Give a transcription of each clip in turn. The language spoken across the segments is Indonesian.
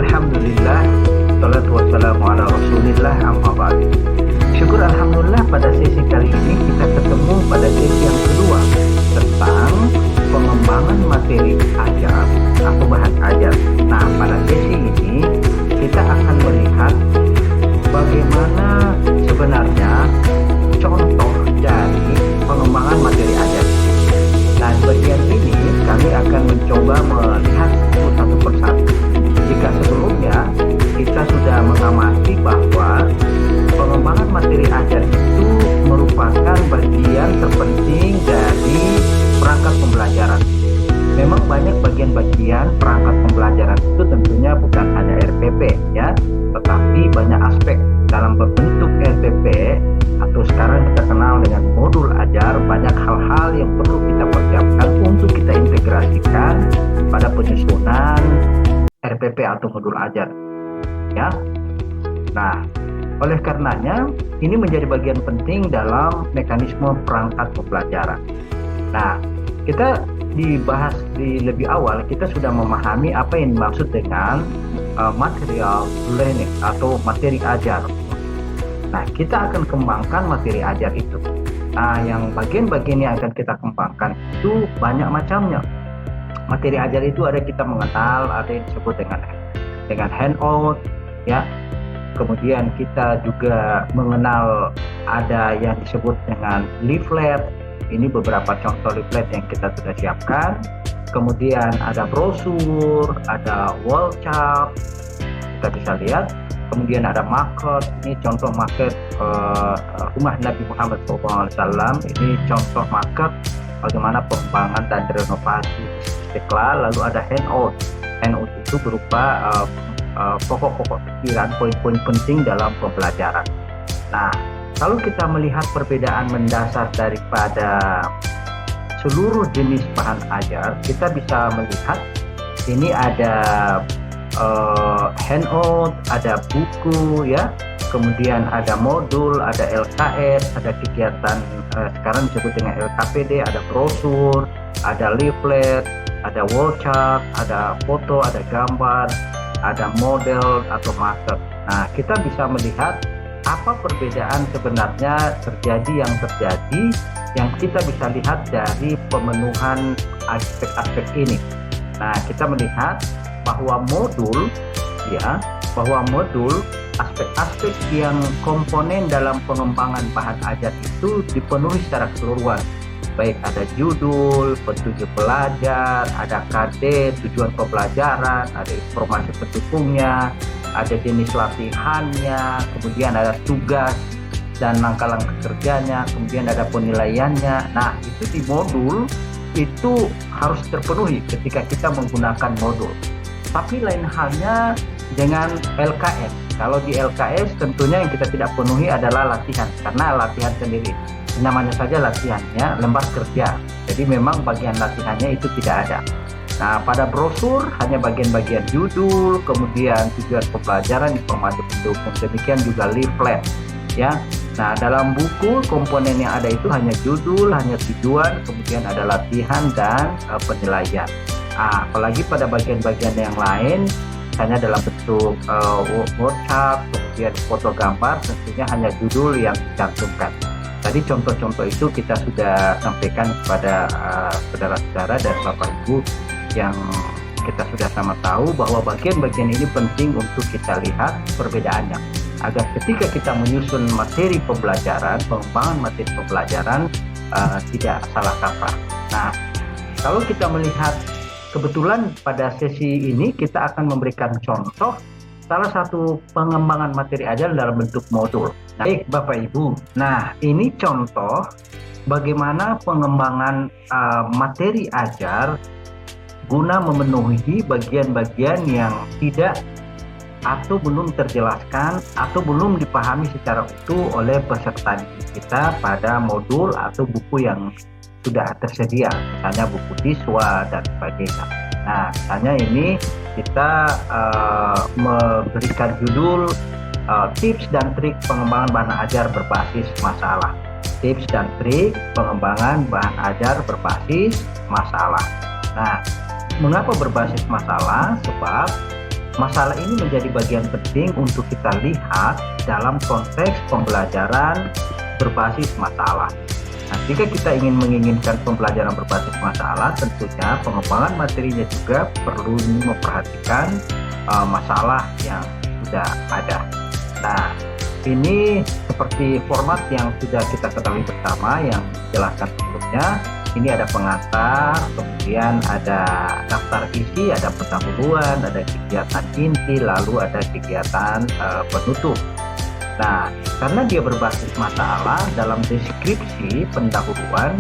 Alhamdulillah, salatu wassalamu ala rasulillah, amma ba'du. Syukur Alhamdulillah, pada sesi kali ini kita ketemu pada sesi yang kedua tentang pengembangan materi ajar atau bahan ajar. Nah, pada sesi ini kita akan melihat bagaimana sebenarnya contoh dari pengembangan materi ajar. Nah, di bagian ini kami akan mencoba melihat satu persatu. Jika sebelumnya kita sudah mengamati bahwa pengembangan materi ajar itu merupakan bagian terpenting dari perangkat pembelajaran. Memang banyak bagian-bagian perangkat pembelajaran itu tentunya bukan hanya RPP ya, tetapi banyak aspek dalam bentuk RPP atau sekarang kita kenal dengan modul ajar. Banyak hal-hal yang perlu kita persiapkan untuk kita integrasikan pada penyusunan RPP atau modul ajar ya. Nah, oleh karenanya ini menjadi bagian penting dalam mekanisme perangkat pembelajaran. Nah, kita dibahas di lebih awal, kita sudah memahami apa yang dimaksud dengan material learning atau materi ajar. Nah, kita akan kembangkan materi ajar itu. Nah, yang bagian-bagian yang akan kita kembangkan itu banyak macamnya. Materi ajar itu ada kita mengenal, ada yang disebut dengan handout ya. Kemudian kita juga mengenal ada yang disebut dengan leaflet. Ini beberapa contoh leaflet yang kita sudah siapkan. Kemudian ada brosur, ada wall chart, kita bisa lihat. Kemudian ada market, ini contoh market rumah Nabi Muhammad SAW. Ini contoh market bagaimana pengembangan dan renovasi Istiqlal. Lalu ada handout. Handout itu berupa pokok-pokok pikiran, poin-poin penting dalam pembelajaran. Nah, kalau kita melihat perbedaan mendasar daripada seluruh jenis bahan ajar, kita bisa melihat ini ada handout, ada buku ya, kemudian ada modul, ada LKS, ada kegiatan sekarang disebut dengan LKPD, ada brosur, ada leaflet, ada wall chart, ada foto, ada gambar, ada model atau marker. Nah, kita bisa melihat apa perbedaan sebenarnya terjadi yang kita bisa lihat dari pemenuhan aspek-aspek ini. Nah, kita melihat bahwa modul aspek-aspek yang komponen dalam pengembangan bahan ajar itu dipenuhi secara keseluruhan. Baik ada judul, petunjuk pelajar, ada KD, tujuan pembelajaran, ada informasi pendukungnya, ada jenis latihannya, kemudian ada tugas dan langkah-langkah kerjanya, kemudian ada penilaiannya. Nah, itu di modul itu harus terpenuhi ketika kita menggunakan modul. Tapi lain halnya dengan LKS. Kalau di LKS tentunya yang kita tidak penuhi adalah latihan, karena latihan sendiri namanya saja latihannya lembar kerja, jadi memang bagian latihannya itu tidak ada. Nah, pada brosur hanya bagian-bagian judul, kemudian tujuan pembelajaran, informasi pendukung, demikian juga leaflet ya. Nah, dalam buku komponen yang ada itu hanya judul, hanya tujuan, kemudian ada latihan dan penilaian. Nah, apalagi pada bagian-bagian yang lain hanya dalam bentuk workshop, kemudian foto gambar, tentunya hanya judul yang dicantumkan. Tadi contoh-contoh itu kita sudah sampaikan kepada saudara-saudara dan Bapak Ibu yang kita sudah sama tahu bahwa bagian-bagian ini penting untuk kita lihat perbedaannya, agar ketika kita menyusun materi pembelajaran, pengembangan materi pembelajaran tidak salah kaprah. Nah, kalau kita melihat kebetulan pada sesi ini kita akan memberikan contoh salah satu pengembangan materi ajar dalam bentuk modul. Baik Bapak Ibu, nah ini contoh bagaimana pengembangan materi ajar guna memenuhi bagian-bagian yang tidak atau belum terjelaskan atau belum dipahami secara utuh oleh peserta didik kita pada modul atau buku yang sudah tersedia, misalnya buku siswa dan sebagainya. Nah, misalnya ini kita memberikan judul tips dan trik pengembangan bahan ajar berbasis masalah. Tips dan trik pengembangan bahan ajar berbasis masalah. Nah, mengapa berbasis masalah? Sebab Masalah ini menjadi bagian penting untuk kita lihat dalam konteks pembelajaran berbasis masalah. Nah, jika kita menginginkan pembelajaran berbasis masalah, tentunya pengembangan materinya juga perlu memperhatikan masalah yang sudah ada. Nah, ini seperti format yang sudah kita ketahui bersama yang dijelaskan sebelumnya. Ini ada pengantar, kemudian ada daftar isi, ada pendahuluan, ada kegiatan inti, lalu ada kegiatan penutup. Nah, karena dia berbasis masalah, dalam deskripsi pendahuluan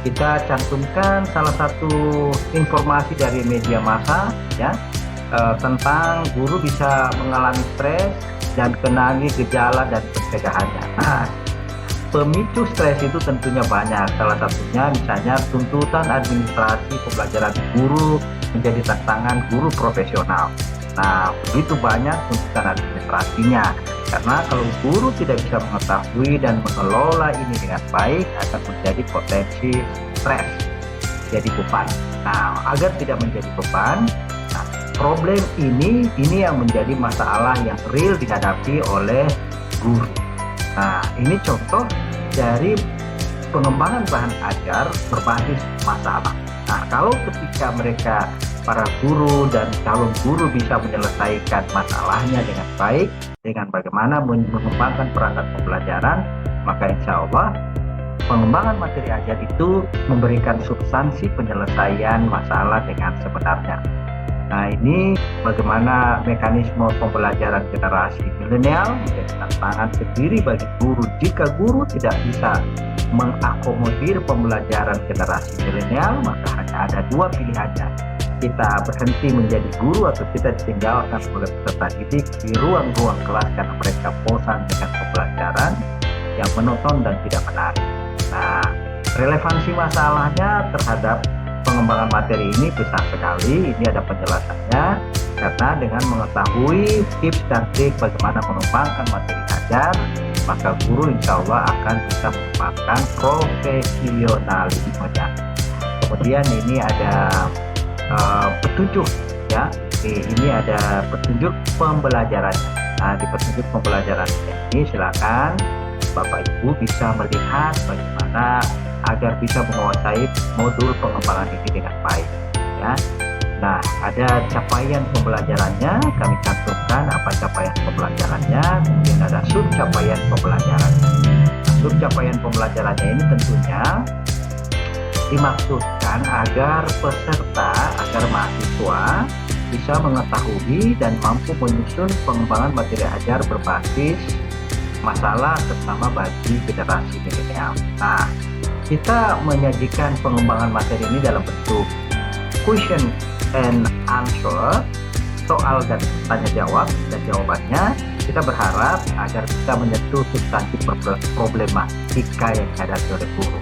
kita cantumkan salah satu informasi dari media massa ya, tentang guru bisa mengalami stres dan kenali gejala dan pencegahannya. Nah, pemicu stres itu tentunya banyak. Salah satunya misalnya tuntutan administrasi pembelajaran guru menjadi tantangan guru profesional. Nah, begitu banyak tuntutan administrasinya. Karena kalau guru tidak bisa mengetahui dan mengelola ini dengan baik, akan menjadi potensi stres, jadi beban. Nah, agar tidak menjadi beban, problem ini yang menjadi masalah yang real dihadapi oleh guru. Nah, ini contoh dari pengembangan bahan ajar berbasis masalah. Nah, kalau ketika mereka para guru dan calon guru bisa menyelesaikan masalahnya dengan baik, dengan bagaimana mengembangkan perangkat pembelajaran, maka insya Allah pengembangan materi ajar itu memberikan substansi penyelesaian masalah dengan sebenarnya. Nah, ini bagaimana mekanisme pembelajaran generasi milenial menjadi tantangan sendiri bagi guru. Jika guru tidak bisa mengakomodir pembelajaran generasi milenial, maka hanya ada dua pilihannya. Kita berhenti menjadi guru atau kita ditinggalkan oleh peserta didik di ruang-ruang kelas karena mereka bosan dengan pembelajaran yang monoton dan tidak menarik. Nah, relevansi masalahnya terhadap pengembangan materi ini besar sekali. Ini ada penjelasannya, karena dengan mengetahui tips dan trik bagaimana mengembangkan materi ajar, maka guru insya Allah akan bisa mengembangkan profesionalismenya. Kemudian ini ada petunjuk ya, ini ada petunjuk pembelajaran. Nah, di petunjuk pembelajaran ini silakan Bapak Ibu bisa melihat bagaimana agar bisa menguasai modul pengembangan ini dengan baik ya. Nah, ada capaian pembelajarannya, kami cantumkan apa capaian pembelajarannya, kemudian ada sub capaian pembelajaran. Sub capaian pembelajarannya ini tentunya dimaksudkan agar peserta, agar mahasiswa bisa mengetahui dan mampu menyusun pengembangan materi ajar berbasis masalah terutama bagi generasi milenial. Nah, kita menyajikan pengembangan materi ini dalam bentuk question and answer, soal dan tanya jawab, dan jawabannya kita berharap agar bisa menyentuh substansi problematika yang dihadapi oleh guru.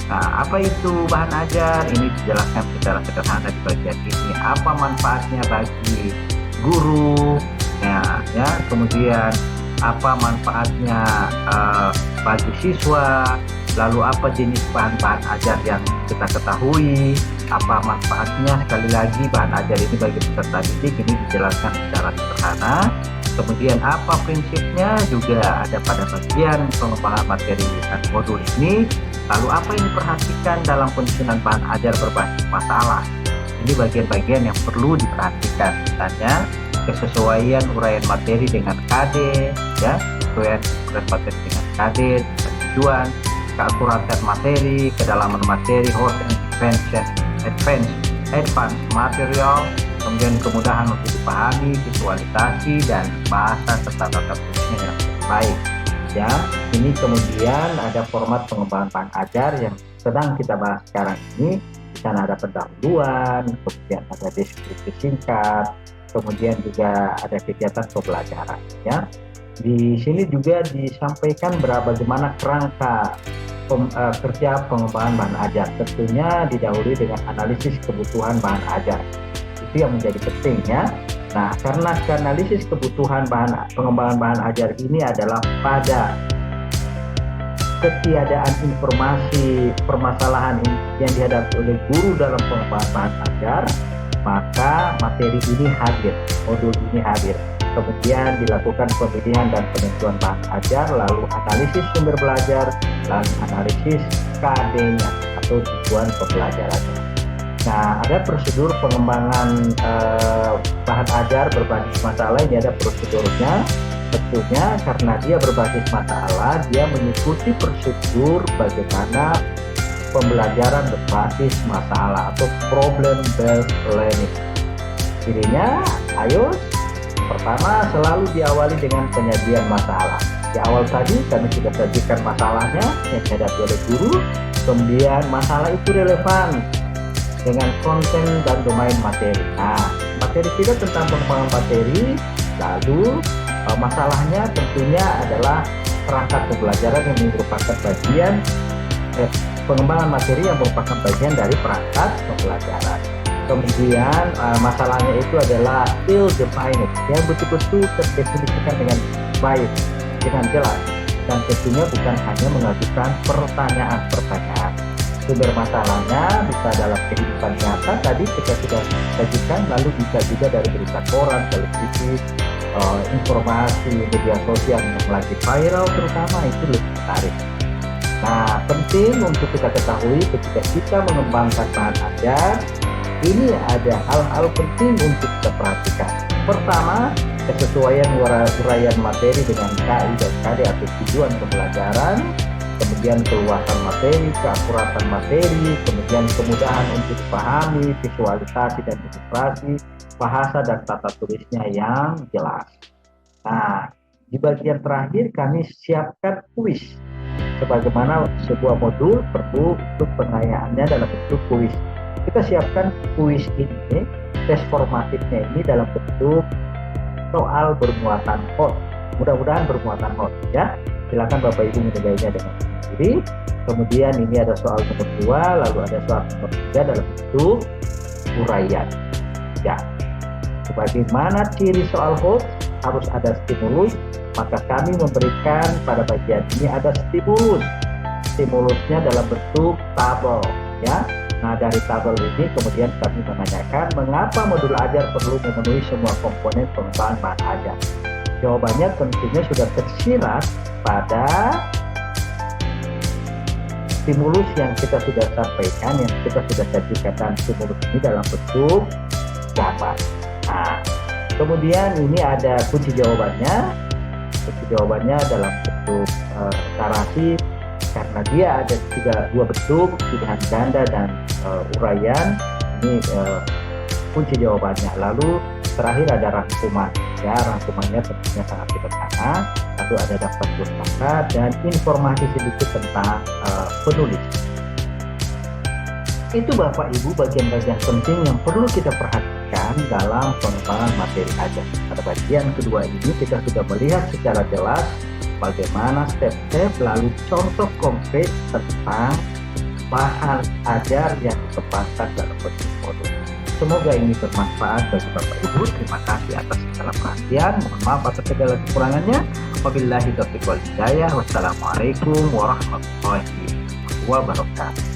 Nah, apa itu bahan ajar? Ini dijelaskan secara sederhana di bagian ini. Apa manfaatnya bagi guru? Ya, kemudian apa manfaatnya bagi siswa? Lalu apa jenis bahan-bahan ajar yang kita ketahui? Apa manfaatnya? Sekali lagi, bahan ajar ini bagi peserta didik ini dijelaskan secara sederhana. Kemudian apa prinsipnya juga ada pada bagian pengembangan materi dan modul ini. Lalu apa yang diperhatikan dalam penyusunan bahan ajar berbasis masalah? Ini bagian-bagian yang perlu diperhatikan, misalnya kesesuaian uraian materi dengan KD, ya, uraian materi dengan KD, tujuan, keakuratan materi, kedalaman materi, host and advanced material, kemudian kemudahan untuk dipahami, visualisasi, dan bahasa serta tata tulisnya yang baik. Ya, ini kemudian ada format pengembangan bahan ajar yang sedang kita bahas sekarang ini. Di sana ada pendahuluan, kemudian ada deskripsi singkat, kemudian juga ada kegiatan pembelajaran. Ya, di sini juga disampaikan bagaimana kerangka kerja pengembangan bahan ajar. Tentunya didahului dengan analisis kebutuhan bahan ajar. Itu yang menjadi pentingnya. Nah, karena analisis kebutuhan pengembangan bahan ajar ini adalah pada ketiadaan informasi permasalahan yang dihadapi oleh guru dalam pengembangan bahan ajar, maka materi ini hadir, modul ini hadir. Kemudian dilakukan pemilihan dan penentuan bahan ajar, lalu analisis sumber belajar, lalu analisis KD-nya atau tujuan pembelajarannya. Nah, ada prosedur pengembangan bahan ajar berbasis masalah. Ini ada prosedurnya. Tentunya karena dia berbasis masalah, dia mengikuti prosedur bagaimana pembelajaran berbasis masalah atau problem based learning. Jadinya, ayo pertama selalu diawali dengan penyajian masalah. Di awal tadi kami sudah sajikan masalahnya yang dihadapi oleh guru. Kemudian masalah itu relevan dengan konten dan domain materi. Nah, materi kita tentang pengembangan materi. Lalu masalahnya tentunya adalah perangkat pembelajaran yang merupakan bagian pengembangan materi yang merupakan bagian dari perangkat pembelajaran. Kemudian masalahnya itu adalah ill-defined, yang betul-betul terdefinisikan dengan baik, dengan jelas, dan tentunya bukan hanya mengajukan pertanyaan-pertanyaan. Sumber masalahnya bisa dalam kehidupan nyata, tadi kita sudah sajikan, lalu bisa juga dari berita koran, televisi, informasi media sosial yang lagi viral, terutama itu lebih menarik. Nah, penting untuk kita ketahui ketika kita mengembangkan bahan ajar, ini ada hal-hal penting untuk kita perhatikan. Pertama, kesesuaian uraian materi dengan KI dan KD atau tujuan pembelajaran, kemudian keluasan materi, keakuratan materi, kemudian kemudahan untuk dipahami, visualisasi dan ilustrasi, bahasa dan tata tulisnya yang jelas. Nah, di bagian terakhir kami siapkan kuis. Sebagaimana sebuah modul perlu untuk pengayaannya dalam bentuk kuis. Kita siapkan kuis ini, tes formatifnya ini dalam bentuk soal bermuatan hot. Mudah-mudahan bermuatan hot ya. Silakan Bapak Ibu menilainya dengan sendiri. Kemudian ini ada soal nomor 2, lalu ada soal nomor 3 dalam bentuk uraian. Ya. Sebagaimana ciri soal hot, harus ada stimulus, maka kami memberikan pada bagian ini ada stimulus. Stimulusnya dalam bentuk tabel ya. Nah, dari tabel ini kemudian kami menanyakan mengapa modul ajar perlu memenuhi semua komponen pengembangan bahan ajar. Jawabannya tentunya sudah tersirat pada stimulus yang kita sudah sampaikan, yang kita sudah sajikan, dan stimulus ini dalam bentuk gambar. Nah, kemudian ini ada kunci jawabannya. Kunci jawabannya dalam bentuk narasi, karena dia ada dua bentuk, pilihan ganda dan uraian. Ini kunci jawabannya. Lalu terakhir ada rangkuman. Ya, rangkumannya tentunya sangat sederhana. Lalu ada daftar pustaka dan informasi sedikit tentang penulis. Itu Bapak Ibu bagian-bagian penting yang perlu kita perhatikan dalam pengembangan materi ajar. Pada bagian kedua ini kita sudah melihat secara jelas bagaimana step-step lalu contoh konkret tentang bahan ajar yang dikembangkan dalam bentuk modul. Semoga ini bermanfaat bagi Bapak Ibu. Terima kasih atas segala perhatian. Mohon maaf atas segala kekurangannya. Wabillahi taufiq wal hidayah. Wassalamualaikum warahmatullahi wabarakatuh.